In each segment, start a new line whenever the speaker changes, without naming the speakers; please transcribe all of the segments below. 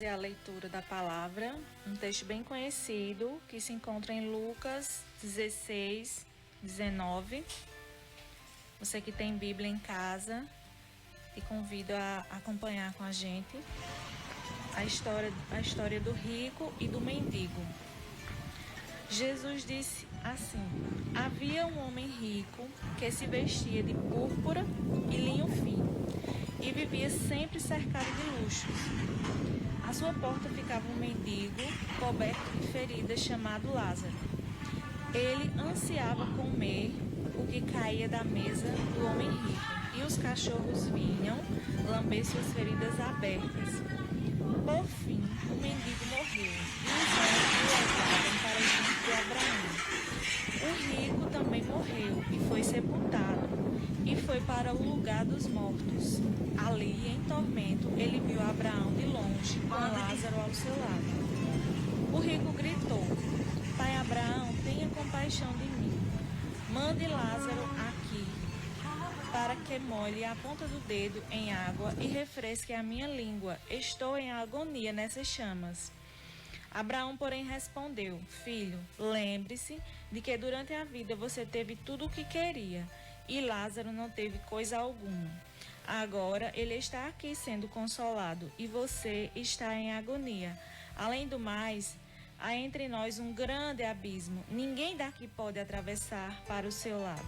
A leitura da palavra, um texto bem conhecido que se encontra em Lucas 16, 19. Você que tem Bíblia em casa, te convido a acompanhar com a gente a história do rico e do mendigo. Jesus disse assim: havia um homem rico que se vestia de púrpura e linho fino e vivia sempre cercado de luxos. À sua porta ficava um mendigo coberto de feridas chamado Lázaro. Ele ansiava comer o que caía da mesa do homem rico, e os cachorros vinham lamber suas feridas abertas. Por fim, o mendigo morreu, e os anjos o levaram para junto de Abraão. O rico também morreu e foi sepultado, e foi para o lugar dos mortos. Ali, em tormento, ele viu Abraão de longe, com Lázaro ao seu lado. O rico gritou: Pai Abraão, tenha compaixão de mim. Mande Lázaro aqui, para que molhe a ponta do dedo em água e refresque a minha língua. Estou em agonia nessas chamas. Abraão, porém, respondeu: Filho, lembre-se de que durante a vida você teve tudo o que queria, e Lázaro não teve coisa alguma. Agora ele está aqui sendo consolado, e você está em agonia. Além do mais, há entre nós um grande abismo. Ninguém daqui pode atravessar para o seu lado,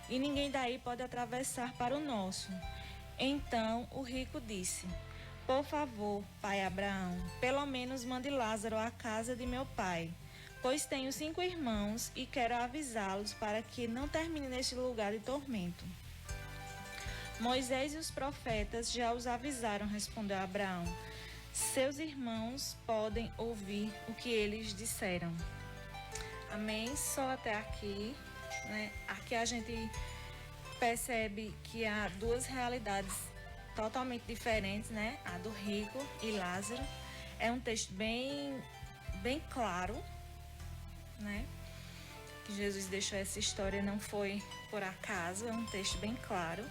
e ninguém daí pode atravessar para o nosso. Então o rico disse: Por favor, pai Abraão, pelo menos mande Lázaro à casa de meu pai, pois tenho 5 irmãos e quero avisá-los para que não termine neste lugar de tormento. Moisés e os profetas já os avisaram, respondeu Abraão. Seus irmãos podem ouvir o que eles disseram. Amém? Só até aqui, né? Aqui a gente percebe que há duas realidades totalmente diferentes, né? A do rico e Lázaro. É um texto bem claro, né? Que Jesus deixou essa história, não foi por acaso, é um texto bem claro.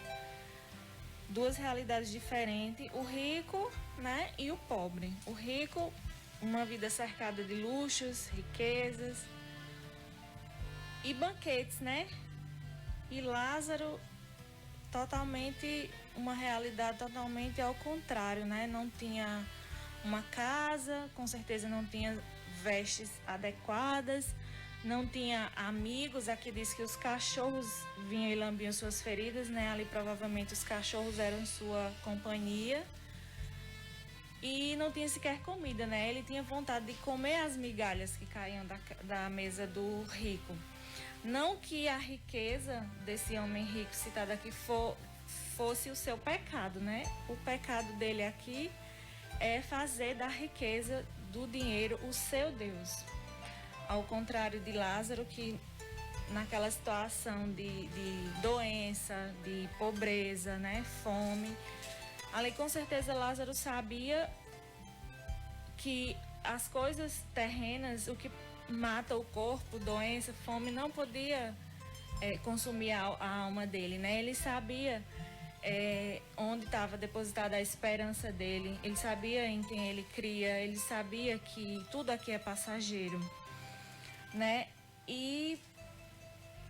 Duas realidades diferentes, o rico, né, e o pobre. O rico, uma vida cercada de luxos, riquezas e banquetes, né? E Lázaro, uma realidade totalmente ao contrário, né? Não tinha uma casa, com certeza não tinha vestes adequadas, não tinha amigos. Aqui diz que os cachorros vinham e lambiam suas feridas, né? Ali provavelmente os cachorros eram sua companhia. E não tinha sequer comida, né? Ele tinha vontade de comer as migalhas que caíam da mesa do rico. Não que a riqueza desse homem rico citado aqui fosse o seu pecado, né? O pecado dele aqui é fazer da riqueza, do dinheiro, o seu Deus. Ao contrário de Lázaro, que naquela situação de doença, de pobreza, né, fome, ali com certeza Lázaro sabia que as coisas terrenas, o que mata o corpo, doença, fome, não podia consumir a alma dele, né? Ele sabia onde estava depositada a esperança dele, ele sabia em quem ele cria, ele sabia que tudo aqui é passageiro, né? E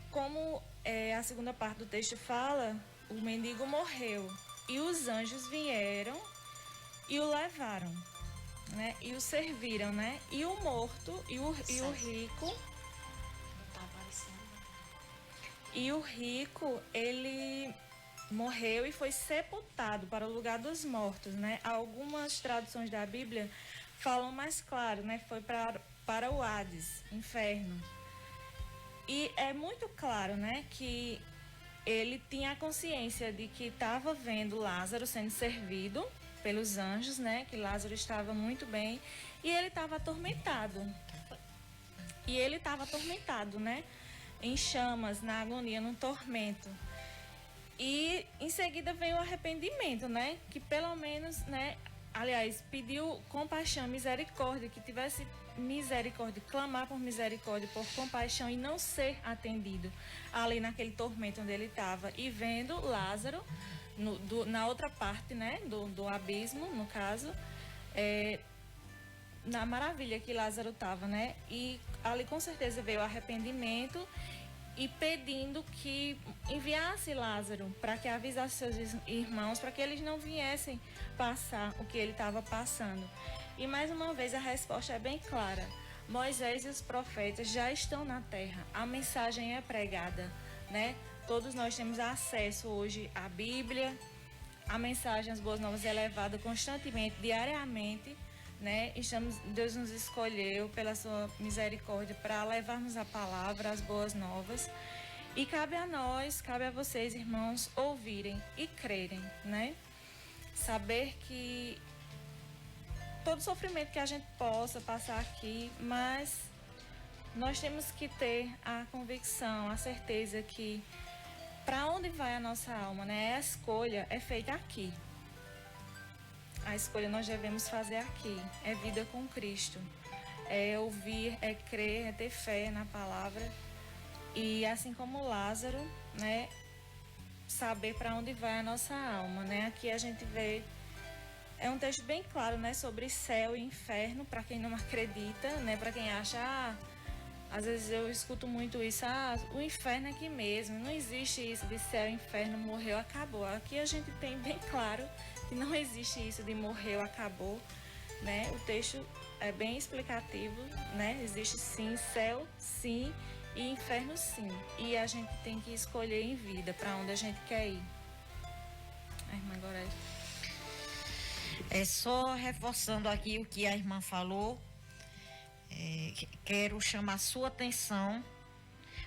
como a segunda parte do texto fala, o mendigo morreu e os anjos vieram e o levaram, né? E o serviram, né? E o morto e o rico ele morreu e foi sepultado para o lugar dos mortos, né? Algumas traduções da Bíblia falam mais claro, né? Foi para o Hades, inferno. E é muito claro, né, que ele tinha a consciência de que estava vendo Lázaro sendo servido pelos anjos, né, que Lázaro estava muito bem, e ele estava atormentado. Né, em chamas, na agonia, no tormento. E em seguida veio o arrependimento, né, que pelo menos, né, aliás, pediu compaixão, misericórdia, que tivesse misericórdia, clamar por misericórdia, por compaixão e não ser atendido ali naquele tormento onde ele estava. E vendo Lázaro na outra parte, né, do abismo, no caso, na maravilha que Lázaro estava, né? E ali com certeza veio o arrependimento e pedindo que enviasse Lázaro para que avisasse seus irmãos, para que eles não viessem passar o que ele estava passando. E mais uma vez a resposta é bem clara. Moisés e os profetas já estão na terra. A mensagem é pregada, né? Todos nós temos acesso hoje à Bíblia. A mensagem, as boas novas é levada constantemente, diariamente, né? Deus nos escolheu pela sua misericórdia para levarmos a palavra, as boas novas. E cabe a nós, cabe a vocês, irmãos, ouvirem e crerem, né? Saber que todo sofrimento que a gente possa passar aqui, mas nós temos que ter a convicção, a certeza que para onde vai a nossa alma, né? A escolha é feita aqui. A escolha nós devemos fazer aqui. É vida com Cristo. É ouvir, é crer, é ter fé na palavra. E assim como Lázaro, né? Saber para onde vai a nossa alma, né? Aqui a gente vê... É um texto bem claro, né? Sobre céu e inferno, para quem não acredita, né? Para quem acha... Às vezes eu escuto muito isso, o inferno é aqui mesmo, não existe isso de céu, inferno, morreu, acabou. Aqui a gente tem bem claro que não existe isso de morreu, acabou, né? O texto é bem explicativo, né? Existe sim céu, sim, e inferno, sim. E a gente tem que escolher em vida para onde a gente quer ir. A irmã Gorete.
Só reforçando aqui o que a irmã falou. Quero chamar sua atenção.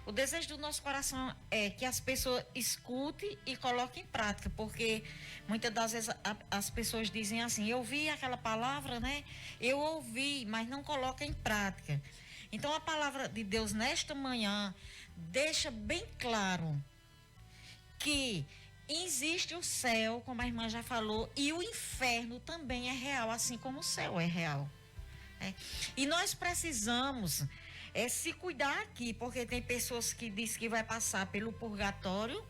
O desejo do nosso coração é que as pessoas escutem e coloquem em prática, porque muitas das vezes as pessoas dizem assim: eu ouvi aquela palavra, né? Eu ouvi, mas não coloca em prática. Então a palavra de Deus nesta manhã deixa bem claro que existe o céu, como a irmã já falou, e o inferno também é real, assim como o céu é real. E nós precisamos se cuidar aqui, porque tem pessoas que dizem que vai passar pelo purgatório,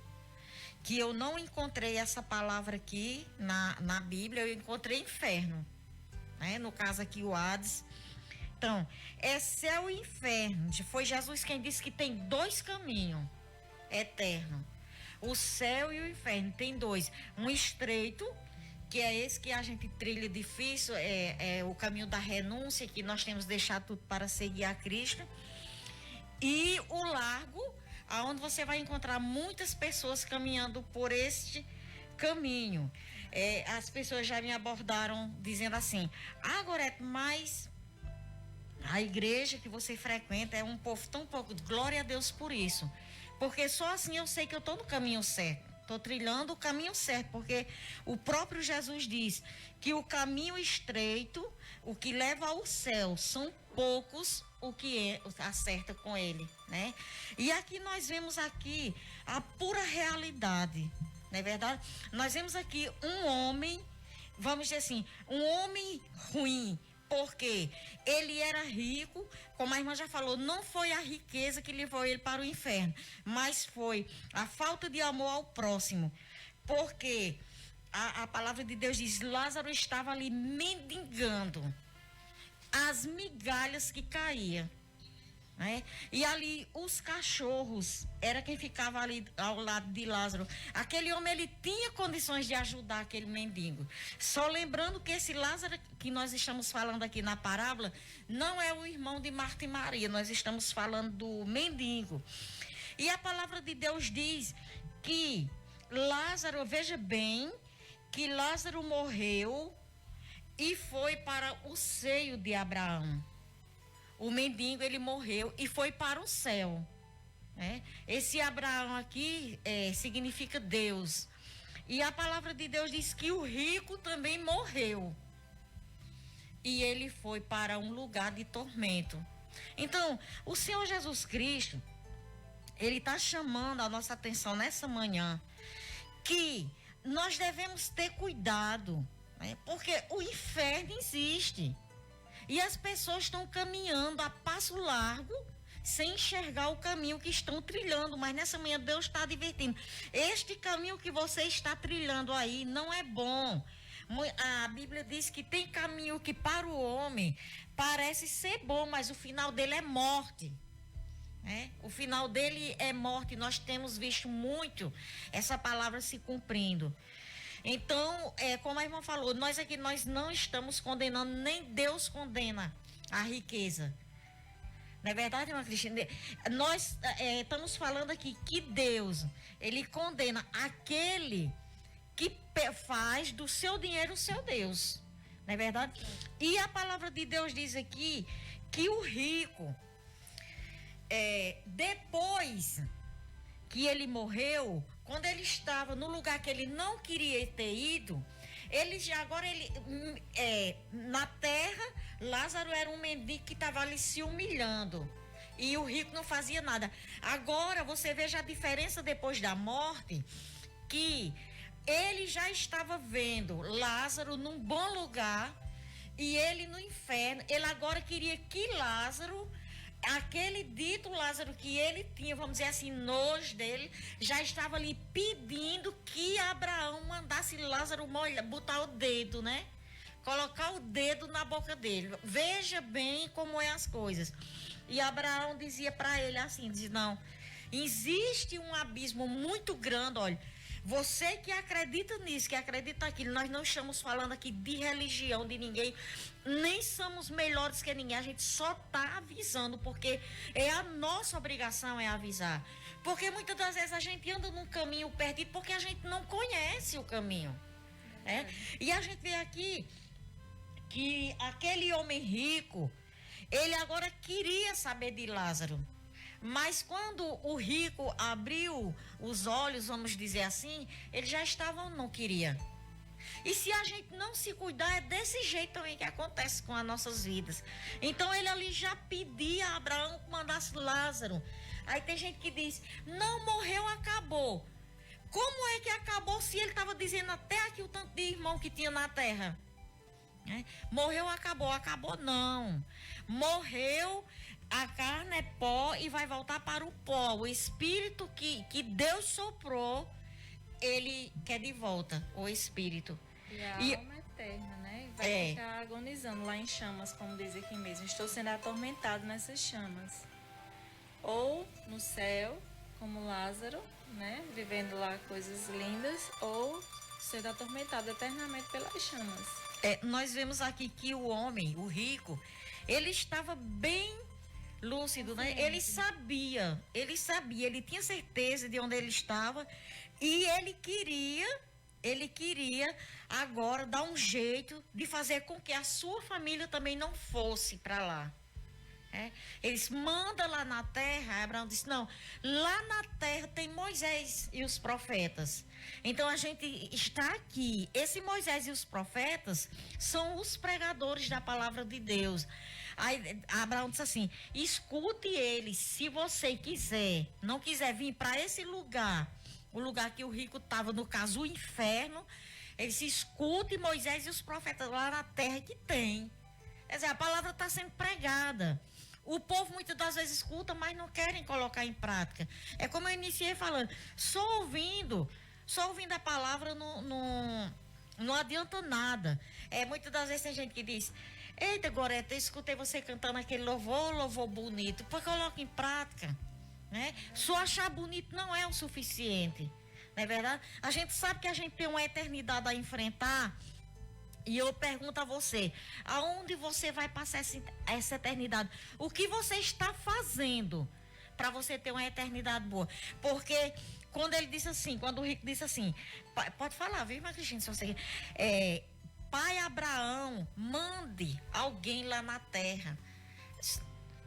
que eu não encontrei essa palavra aqui na Bíblia, eu encontrei inferno, né? No caso aqui o Hades. Então, é céu e inferno. Foi Jesus quem disse que tem dois caminhos eternos. O céu e o inferno, tem dois. Um estreito, que é esse que a gente trilha difícil, é o caminho da renúncia, que nós temos que deixar tudo para seguir a Cristo. E o largo, aonde você vai encontrar muitas pessoas caminhando por este caminho. As pessoas já me abordaram dizendo assim: Gorete, mas a igreja que você frequenta é um povo tão pouco. Glória a Deus por isso. Porque só assim eu sei que eu estou no caminho certo. Estou trilhando o caminho certo, porque o próprio Jesus diz que o caminho estreito, o que leva ao céu, são poucos o que acerta com ele, né? E aqui nós vemos aqui a pura realidade, não é verdade? Nós vemos aqui um homem, vamos dizer assim, um homem ruim, porque ele era rico, como a irmã já falou, não foi a riqueza que levou ele para o inferno, mas foi a falta de amor ao próximo, porque a palavra de Deus diz: Lázaro estava ali mendigando as migalhas que caíam, né? E ali os cachorros era quem ficava ali ao lado de Lázaro. Aquele homem, ele tinha condições de ajudar aquele mendigo. Só lembrando que esse Lázaro que nós estamos falando aqui na parábola não é o irmão de Marta e Maria, nós estamos falando do mendigo. E a palavra de Deus diz que Lázaro, veja bem, que Lázaro morreu e foi para o seio de Abraão. O mendigo, ele morreu e foi para o céu, né? Esse Abraão aqui significa Deus. E a palavra de Deus diz que o rico também morreu. E ele foi para um lugar de tormento. Então, o Senhor Jesus Cristo, ele está chamando a nossa atenção nessa manhã, que nós devemos ter cuidado, né? Porque o inferno existe. E as pessoas estão caminhando a passo largo, sem enxergar o caminho que estão trilhando. Mas nessa manhã Deus está advertindo: este caminho que você está trilhando aí não é bom. A Bíblia diz que tem caminho que para o homem parece ser bom, mas o final dele é morte. O final dele é morte. Nós temos visto muito essa palavra se cumprindo. Então, como a irmã falou, nós não estamos condenando, nem Deus condena a riqueza. Não é verdade, irmã Cristina? Nós estamos falando aqui que Deus, ele condena aquele que faz do seu dinheiro o seu Deus. Não é verdade? E a palavra de Deus diz aqui que o rico, depois que ele morreu, quando ele estava no lugar que ele não queria ter ido, na terra, Lázaro era um mendigo que estava ali se humilhando. E o rico não fazia nada. Agora você veja a diferença depois da morte, que ele já estava vendo Lázaro num bom lugar e ele no inferno. Ele agora queria que Lázaro, aquele dito Lázaro que ele tinha, vamos dizer assim, nojo dele, já estava ali pedindo que Abraão mandasse Lázaro botar o dedo, né? Colocar o dedo na boca dele. Veja bem como é as coisas. E Abraão dizia para ele assim, não, existe um abismo muito grande, olha, você que acredita nisso, que acredita naquilo, nós não estamos falando aqui de religião de ninguém, nem somos melhores que ninguém, a gente só está avisando, porque é a nossa obrigação avisar. Porque muitas das vezes a gente anda num caminho perdido porque a gente não conhece o caminho. E a gente vê aqui que aquele homem rico, ele agora queria saber de Lázaro. Mas quando o rico abriu os olhos, vamos dizer assim, ele já estava, não queria. E se a gente não se cuidar, é desse jeito também que acontece com as nossas vidas. Então ele ali já pedia a Abraão que mandasse Lázaro. Aí tem gente que diz, não, morreu, acabou. Como é que acabou se ele estava dizendo até aqui o tanto de irmão que tinha na terra? Morreu, acabou. Acabou não. Morreu, a carne é pó e vai voltar para o pó. O espírito que Deus soprou, ele quer de volta, o espírito.
E a alma eterna, né? Vai ficar agonizando lá em chamas, como diz aqui mesmo. Estou sendo atormentado nessas chamas. Ou no céu, como Lázaro, né? Vivendo lá coisas lindas, ou sendo atormentado eternamente pelas chamas.
Nós vemos aqui que o homem, o rico, ele estava bem lúcido, né? Ele sabia, ele tinha certeza de onde ele estava e ele queria agora dar um jeito de fazer com que a sua família também não fosse para lá. Eles mandam lá na terra, Abraão disse, não, lá na terra tem Moisés e os profetas. Então a gente está aqui, esse Moisés e os profetas são os pregadores da palavra de Deus. Aí Abraão disse assim, escute eles, se você não quiser vir para esse lugar, o lugar que o rico estava, no caso o inferno, ele se escute Moisés e os profetas lá na terra que tem. Quer dizer, a palavra está sendo pregada. O povo muitas das vezes escuta, mas não querem colocar em prática. É como eu iniciei falando, só ouvindo a palavra não adianta nada. Muitas das vezes tem gente que diz, eita, Goreta, eu escutei você cantando aquele louvor bonito, pois coloca em prática. Né? Só achar bonito não é o suficiente. Não é verdade? A gente sabe que a gente tem uma eternidade a enfrentar. E eu pergunto a você, aonde você vai passar essa eternidade? O que você está fazendo para você ter uma eternidade boa? Porque quando o rico disse assim, pode falar, viu, Cristina, se você pai Abraão, mande alguém lá na terra.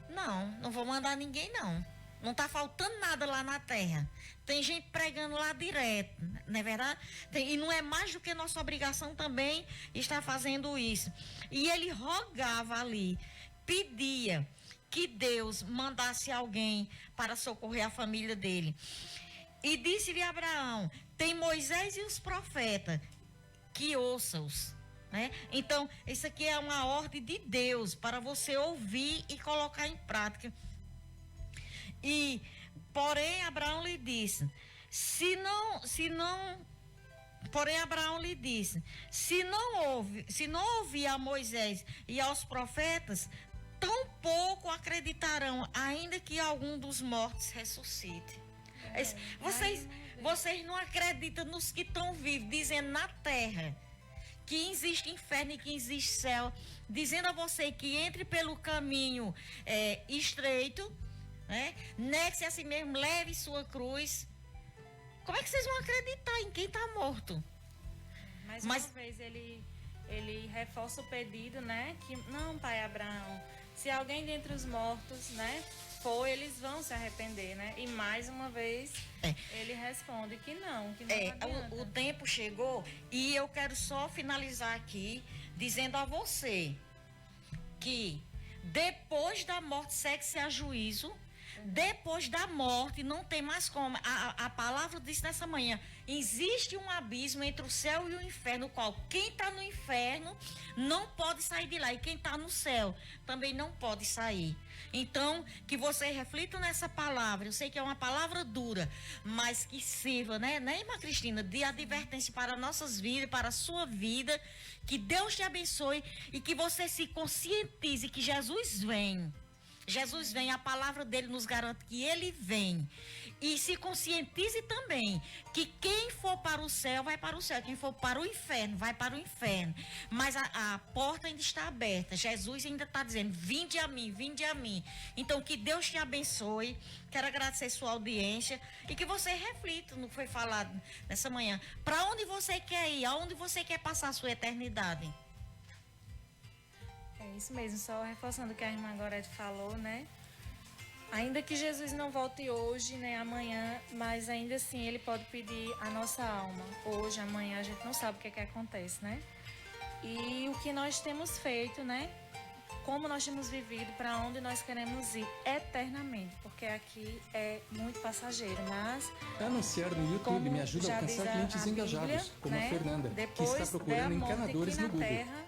Não vou mandar ninguém não. Não está faltando nada lá na terra. Tem gente pregando lá direto, não é verdade? E não é mais do que nossa obrigação também estar fazendo isso. E ele rogava ali, pedia que Deus mandasse alguém para socorrer a família dele. E disse-lhe Abraão, tem Moisés e os profetas, que ouça-os. Né? Então, isso aqui é uma ordem de Deus para você ouvir e colocar em prática. Porém, Abraão lhe disse, se não Porém, Abraão lhe disse: se não ouvir a Moisés e aos profetas, tampouco acreditarão, ainda que algum dos mortos ressuscite. Vocês não acreditam nos que estão vivos, dizendo na terra que existe inferno e que existe céu, dizendo a você que entre pelo caminho estreito, né? Negue-se a si mesmo, leve sua cruz. Como é que vocês vão acreditar em quem está morto?
Mais uma vez ele reforça o pedido, né? Que não, pai Abraão, se alguém dentre os mortos, né, for, eles vão se arrepender, né? E mais uma vez ele responde que não adianta.
O tempo chegou e eu quero só finalizar aqui dizendo a você que depois da morte segue-se a juízo. Depois da morte não tem mais como. A palavra disse nessa manhã: existe um abismo entre o céu e o inferno, no qual quem está no inferno não pode sair de lá, e quem está no céu também não pode sair. Então, que você reflita nessa palavra. Eu sei que é uma palavra dura, mas que sirva, né, irmã Cristina, de advertência para nossas vidas, para a sua vida. Que Deus te abençoe e que você se conscientize que Jesus vem. Jesus vem, a palavra dele nos garante que ele vem. E se conscientize também que quem for para o céu, vai para o céu. Quem for para o inferno, vai para o inferno. Mas a porta ainda está aberta. Jesus ainda está dizendo: vinde a mim, vinde a mim. Então, que Deus te abençoe. Quero agradecer sua audiência e que você reflita no que foi falado nessa manhã. Para onde você quer ir? Aonde você quer passar a sua eternidade?
É isso mesmo, só reforçando o que a irmã Gorete falou, né? Ainda que Jesus não volte hoje, né, amanhã, mas ainda assim ele pode pedir a nossa alma. Hoje, amanhã, a gente não sabe o que acontece, né? E o que nós temos feito, né? Como nós temos vivido, para onde nós queremos ir eternamente, porque aqui é muito passageiro, mas...
Anunciar no YouTube me ajuda a alcançar clientes engajados, como a Fernanda, que está procurando encanadores no Google.